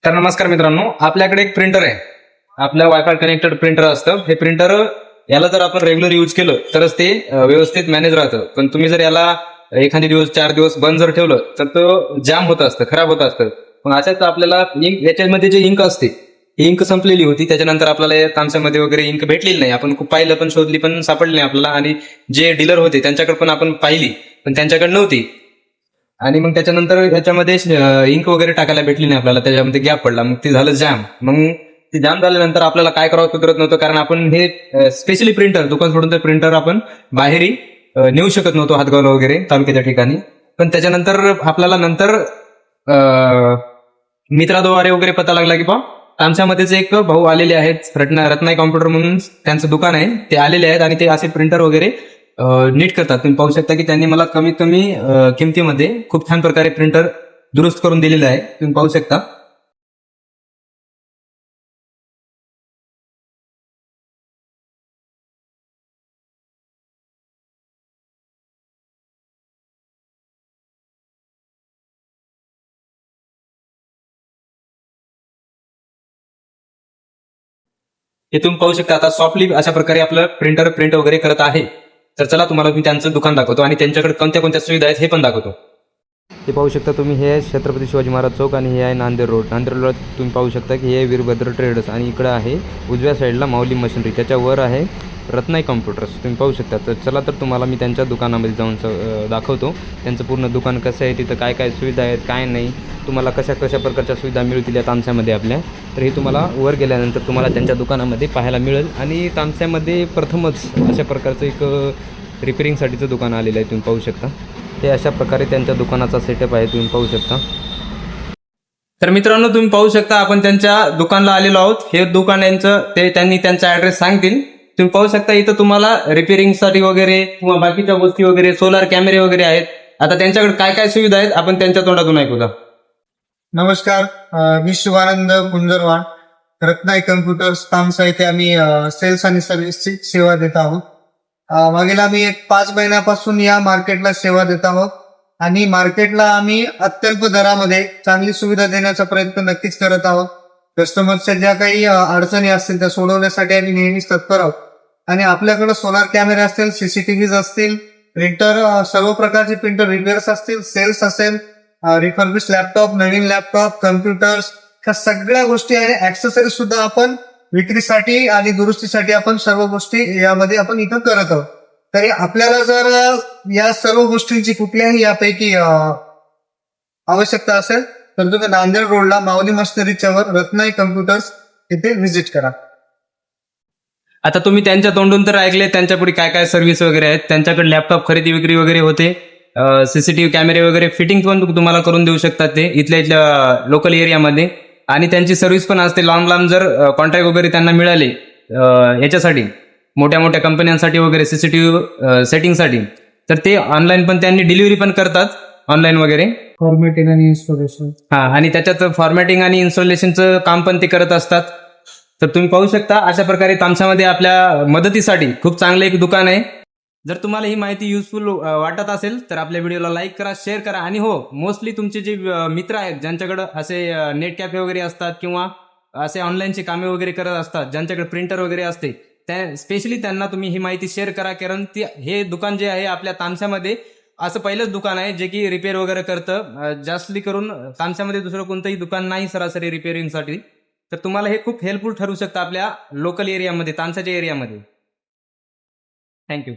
तर नमस्कार मित्रांनो, आपल्याकडे एक प्रिंटर आहे. आपलं वायफाय कनेक्टेड प्रिंटर असतं. हे प्रिंटर याला जर आपण रेग्युलर यूज केलं तरच ते व्यवस्थित मॅनेज राहतं. पण तुम्ही जर याला एखादी दिवस 4 दिवस बंद जर ठेवलं तर तो जाम होत असतं, खराब होत असतं. मग अशाच आपल्याला याच्यामध्ये जे इंक असते ही इंक संपलेली होती. त्याच्यानंतर आपल्याला तामसामध्ये वगैरे इंक भेटलेली नाही. आपण खूप पाहिलं पण शोधली पण सापडली नाही आपल्याला. आणि जे डीलर होते त्यांच्याकडे पण आपण पाहिली पण त्यांच्याकडे नव्हती. आणि मग त्याच्यानंतर याच्यामध्ये इंक वगैरे टाकायला भेटली नाही आपल्याला, त्याच्यामध्ये गॅप पडला. मग ते झालं जाम. मग ते जाम झाल्यानंतर आपल्याला काय करावं सुधरत नव्हतं, कारण आपण हे स्पेशली प्रिंटर दुकान सोडून तर प्रिंटर आपण बाहेरही नेऊ शकत नव्हतो, हातगावला वगैरे तालुक्याच्या ठिकाणी. पण त्याच्यानंतर आपल्याला मित्राद्वारे वगैरे पता लागला की बा तामसामध्येच एक भाऊ आलेले आहेत, रत्नाई कॉम्प्युटर म्हणून त्यांचं दुकान आहे. ते आलेले आहेत आणि ते असे प्रिंटर वगैरे नीट करतात. तुम्ही पाहू शकता की त्यांनी मला कमीत कमी किमतीमध्ये खूप छान प्रकारे प्रिंटर दुरुस्त करून दिलेलं आहे. तुम्ही पाहू शकता. हे तुम्ही पाहू शकता. आता सॉफ्टली अशा प्रकारे आपलं प्रिंटर प्रिंट वगैरे करत आहे. तर चला तुम्हाला मी त्यांचं दुकान दाखवतो आणि त्यांच्याकडे कोणत्या कोणत्या सुविधा आहेत हे पण दाखवतो. हे पाहू शकता तुम्ही, हे आहे छत्रपती शिवाजी महाराज चौक आणि हे आहे नांदेड रोड. नांदेड रोड तुम्ही पाहू शकता की हे वीरभद्र ट्रेडर्स आणि इकडं आहे उजव्या साईडला माऊली मशिनरी, त्याच्यावर आहे रत्नाई कॉम्प्युटर्स. तुम्ही पाहू शकता. तर चला तर तुम्हाला मी त्यांच्या दुकानामध्ये जाऊन दाखवतो त्यांचं पूर्ण दुकान कसं आहे, तिथं काय काय सुविधा आहेत काय नाही, तुम्हाला कशा कशा प्रकारच्या सुविधा मिळतील या तामसामध्ये आपल्या. तर हे तुम्हाला वर गेल्यानंतर तुम्हाला त्यांच्या दुकानामध्ये पाहायला मिळेल. आणि तामसामध्ये प्रथमच अशा प्रकारचं एक रिपेरिंगसाठीचं दुकान आलेलं आहे. तुम्ही पाहू शकता हे अशा प्रकारे त्यांच्या दुकानाचा सेटअप आहे. तुम्ही पाहू शकता. तर मित्रांनो तुम्ही पाहू शकता आपण त्यांच्या दुकानला आलेलो आहोत. हे दुकान यांचं त्यांनी त्यांचा ऍड्रेस सांगतील. तुम्ही पाहू शकता इथं तुम्हाला रिपेरिंगसाठी वगैरे किंवा बाकीच्या गोष्टी वगैरे, सोलार कॅमेरे वगैरे आहेत. आता त्यांच्याकडे काय काय सुविधा आहेत आपण त्यांच्या तोंडातून ऐकूया. नमस्कार, मी शिवानंद गुंजरवाड, रत्नाई कम्प्युटर्स तामसा येथे आम्ही सेल्स आणि सर्व्हिसची सेवा देत आहोत. मागील आम्ही 5 महिन्यापासून या मार्केटला सेवा देत आहोत आणि मार्केटला आम्ही अत्यल्प दरामध्ये चांगली सुविधा देण्याचा प्रयत्न नक्कीच करत आहोत. कस्टमर्सच्या ज्या काही अडचणी असतील त्या सोडवण्यासाठी आम्ही नेहमीच तत्पर आहोत. आणि आपल्याकडे सोलार कॅमेरे असतील, सीसीटीव्हीज असतील, प्रिंटर, सर्व प्रकारचे प्रिंटर रिपेअर्स असतील, सेल्स असेल, रिफर्बिश लॅपटॉप, नवीन लॅपटॉप, कम्प्युटर्स, ह्या सगळ्या गोष्टी आणि ऍक्सेसरीज सुद्धा आपण विक्रीसाठी आणि दुरुस्तीसाठी आपण सर्व गोष्टी यामध्ये आपण इथं करत आहोत. तरी आपल्याला जर या सर्व गोष्टींची कुठल्याही यापैकी आवश्यकता असेल तर तुम्ही नांदेड रोडला माऊली मशिनरीच्या वर रत्नाई कम्प्युटर्स इथे व्हिजिट करा. आता तुम्ही त्यांच्या तोंडून तर ऐकले त्यांच्यापुढे काय काय सर्व्हिस वगैरे आहेत. त्यांच्याकडे लॅपटॉप खरेदी विक्री वगैरे होते. सीसीटीव्ही कॅमेरे वगैरे फिटिंग पण तुम्हाला करून देऊ शकतात ते इथल्या लोकल एरियामध्ये. आणि त्यांची सर्व्हिस पण असते. लांब जर कॉन्ट्रॅक्ट वगैरे त्यांना मिळाले याच्यासाठी, मोठ्या मोठ्या कंपन्यांसाठी वगैरे सीसीटीव्ही सेटिंगसाठी, तर ते ऑनलाईन पण त्यांनी डिलिव्हरी पण करतात ऑनलाईन वगैरे. फॉर्मॅटिंग आणि इन्स्टॉलेशन, आणि त्याच्यात फॉर्मॅटिंग आणि इन्स्टॉलेशनचं काम पण ते करत असतात. तर तुम्ही पाहू शकता अशा प्रकारे तामसामध्ये आपल्या मदतीसाठी खूप चांगलं एक दुकान आहे. जर तुम्हाला ही माहिती युजफुल वाटत असेल तर आपल्या व्हिडिओला लाईक करा, शेअर करा. आणि हो, मोस्टली तुमचे जे मित्र आहेत ज्यांच्याकडे असे नेट कॅफे वगैरे असतात किंवा असे ऑनलाईनचे कामे वगैरे करत असतात, ज्यांच्याकडे प्रिंटर वगैरे असते, त्या स्पेशली त्यांना तुम्ही ही माहिती शेअर करा. कारण हे दुकान जे आहे आपल्या तामसामध्ये असं पहिलंच दुकान आहे जे की रिपेअर वगैरे करतं. जास्ती करून तामसामध्ये दुसरं कोणतंही दुकान नाही सरासरी रिपेअरिंगसाठी. तर तुम्हाला हे खूप हेल्पफुल ठरू शकतं आपल्या लोकल एरियामध्ये, तामसाच्या एरियामध्ये. थँक्यू.